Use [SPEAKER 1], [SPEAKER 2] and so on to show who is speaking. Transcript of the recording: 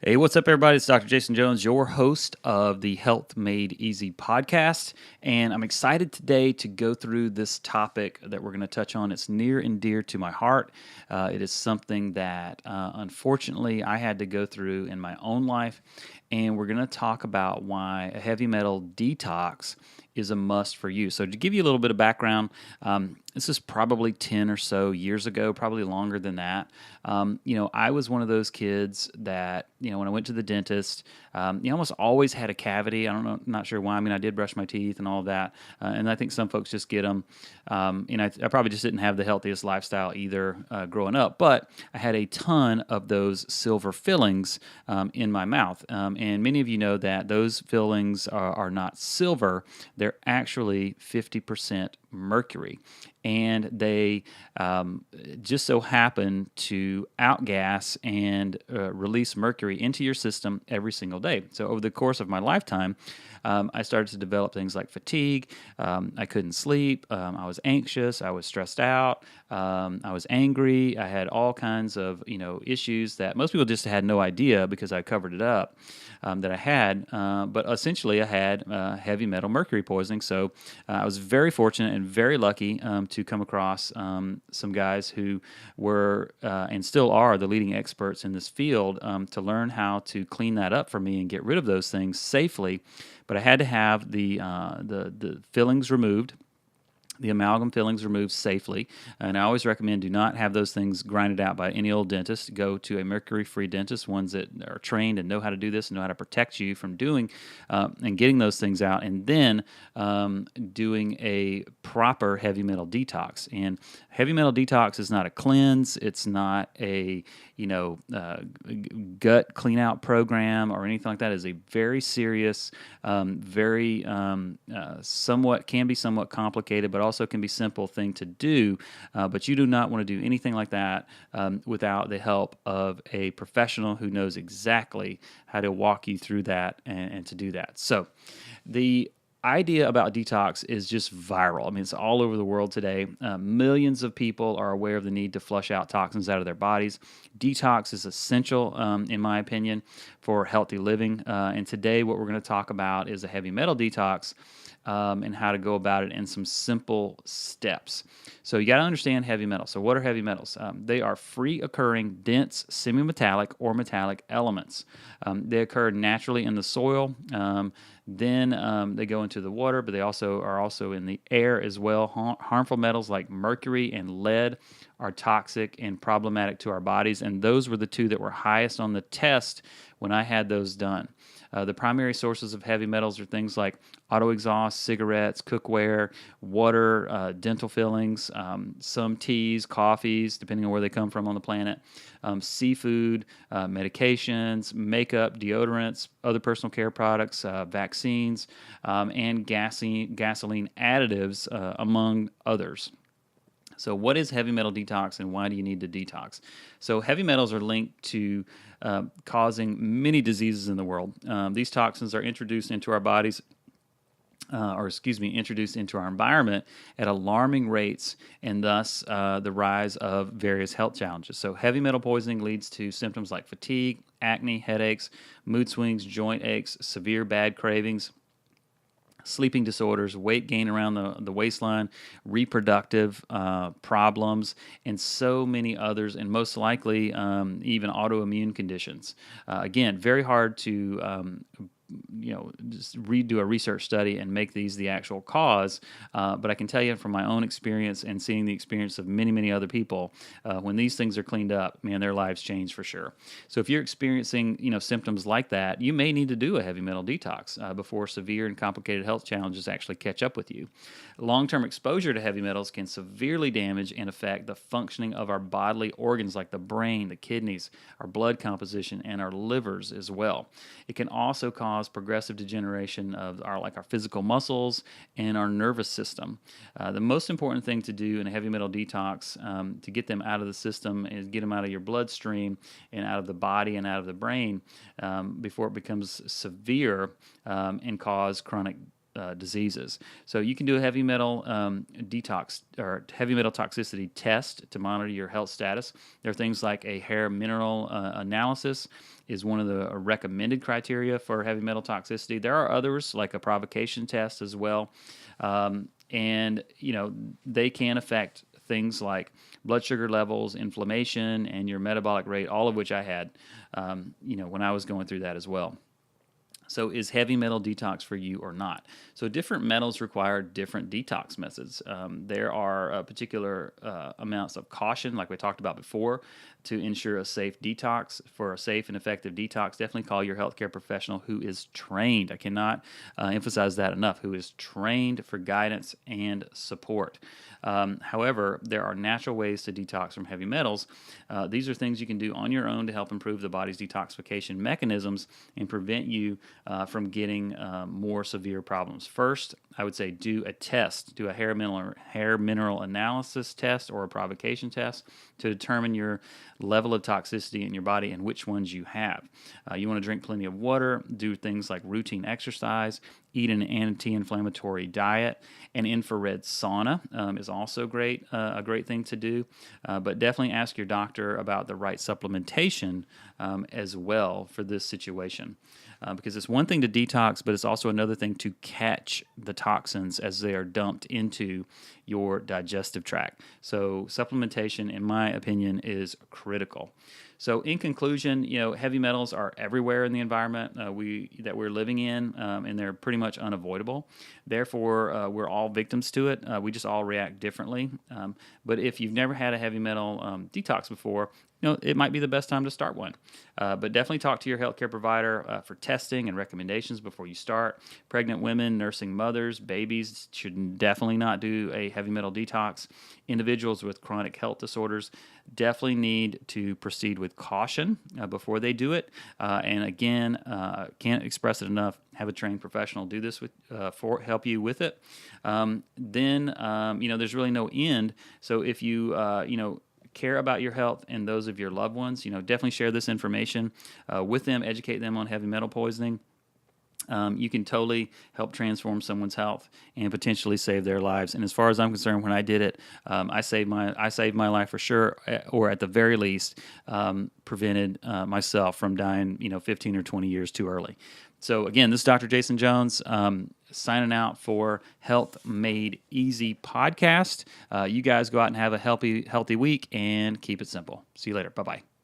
[SPEAKER 1] Hey, what's up, everybody? It's Dr. Jason Jones, your host of the Health Made Easy podcast. And I'm excited today to go through this topic that we're going to touch on. It's near and dear to my heart. It is something that, unfortunately, I had to go through in my own life. And we're going to talk about why a heavy metal detox is a must for you. So to give you a little bit of background, this is probably 10 or so years ago, probably longer than that. I was one of those kids that, when I went to the dentist, almost always had a cavity. I don't know, not sure why. I mean, I did brush my teeth and all of that. And I think some folks just get them. I probably just didn't have the healthiest lifestyle either growing up, but I had a ton of those silver fillings in my mouth. And many of you know that those fillings are not silver. They're actually 50% mercury. And they just so happen to outgas and release mercury into your system every single day. So over the course of my lifetime, I started to develop things like fatigue. I couldn't sleep. I was anxious. I was stressed out. I was angry. I had all kinds of issues that most people just had no idea because I covered it up that I had. But essentially, I had heavy metal mercury poisoning. So I was very fortunate and very lucky to come across some guys who were and still are the leading experts in this field to learn how to clean that up for me and get rid of those things safely. But I had to have the fillings removed, the amalgam fillings removed safely. And I always recommend do not have those things grinded out by any old dentist. Go to a mercury-free dentist, ones that are trained and know how to do this and know how to protect you from doing and getting those things out, and then doing a proper heavy metal detox. And heavy metal detox is not a cleanse. It's not a gut clean out program or anything like that. It is a very serious, very somewhat complicated, but also can be simple thing to do. But you do not want to do anything like that without the help of a professional who knows exactly how to walk you through that and to do that. So the idea about detox is just viral. I mean, it's all over the world today. Millions of people are aware of the need to flush out toxins out of their bodies. Detox is essential, in my opinion, for healthy living. And today, what we're going to talk about is a heavy metal detox and how to go about it in some simple steps. So you got to understand heavy metals. So what are heavy metals? They are free occurring, dense, semi-metallic or metallic elements. They occur naturally in the soil. Then they go into the water, but they are also in the air as well. Harmful metals like mercury and lead are toxic and problematic to our bodies, and those were the two that were highest on the test when I had those done. The primary sources of heavy metals are things like auto exhaust, cigarettes, cookware, water, dental fillings, some teas, coffees, depending on where they come from on the planet, seafood, medications, makeup, deodorants, other personal care products, vaccines, and gasoline additives, among others. So what is heavy metal detox and why do you need to detox? So heavy metals are linked to causing many diseases in the world. These toxins are introduced into our bodies introduced into our environment at alarming rates, and thus the rise of various health challenges. So heavy metal poisoning leads to symptoms like fatigue, acne, headaches, mood swings, joint aches, severe bad cravings, sleeping disorders, weight gain around the waistline, reproductive problems, and so many others, and most likely even autoimmune conditions. Again, very hard to just redo a research study and make these the actual cause. But I can tell you from my own experience and seeing the experience of many, many other people, when these things are cleaned up, man, their lives change for sure. So if you're experiencing, symptoms like that, you may need to do a heavy metal detox before severe and complicated health challenges actually catch up with you. Long-term exposure to heavy metals can severely damage and affect the functioning of our bodily organs like the brain, the kidneys, our blood composition, and our livers as well. It can also cause progressive degeneration of our physical muscles and our nervous system. The most important thing to do in a heavy metal detox to get them out of the system is get them out of your bloodstream and out of the body and out of the brain before it becomes severe and cause chronic diseases. So you can do a heavy metal detox or heavy metal toxicity test to monitor your health status. There are things like a hair mineral analysis is one of the recommended criteria for heavy metal toxicity. There are others like a provocation test as well. And they can affect things like blood sugar levels, inflammation, and your metabolic rate, all of which I had, when I was going through that as well. So is heavy metal detox for you or not? So different metals require different detox methods. There are particular amounts of caution, like we talked about before, to ensure a safe detox. For a safe and effective detox, definitely call your healthcare professional who is trained. I cannot emphasize that enough, who is trained for guidance and support. However, there are natural ways to detox from heavy metals. These are things you can do on your own to help improve the body's detoxification mechanisms and prevent you from getting more severe problems. First, I would say do a test. Do a hair mineral analysis test or a provocation test to determine your level of toxicity in your body and which ones you have. You want to drink plenty of water, do things like routine exercise, eat an anti-inflammatory diet. An infrared sauna is also a great thing to do, but definitely ask your doctor about the right supplementation as well for this situation. Because it's one thing to detox, but it's also another thing to catch the toxins as they are dumped into your digestive tract. So supplementation, in my opinion, is critical. So in conclusion, heavy metals are everywhere in the environment that we're living in, and they're pretty much unavoidable. Therefore, we're all victims to it. We just all react differently. But if you've never had a heavy metal detox before, it might be the best time to start one. But definitely talk to your healthcare provider for testing and recommendations before you start. Pregnant women, nursing mothers, babies should definitely not do a heavy metal detox. Individuals with chronic health disorders definitely need to proceed with caution before they do it. And again, can't express it enough. Have a trained professional do this help you with it. Then there's really no end. So if you care about your health and those of your loved ones, definitely share this information with them, educate them on heavy metal poisoning. You can totally help transform someone's health and potentially save their lives. And as far as I'm concerned, when I did it, I saved my life for sure, or at the very least, prevented myself from dying, 15 or 20 years too early. So again, this is Dr. Jason Jones signing out for Health Made Easy podcast. You guys go out and have a healthy week and keep it simple. See you later. Bye-bye.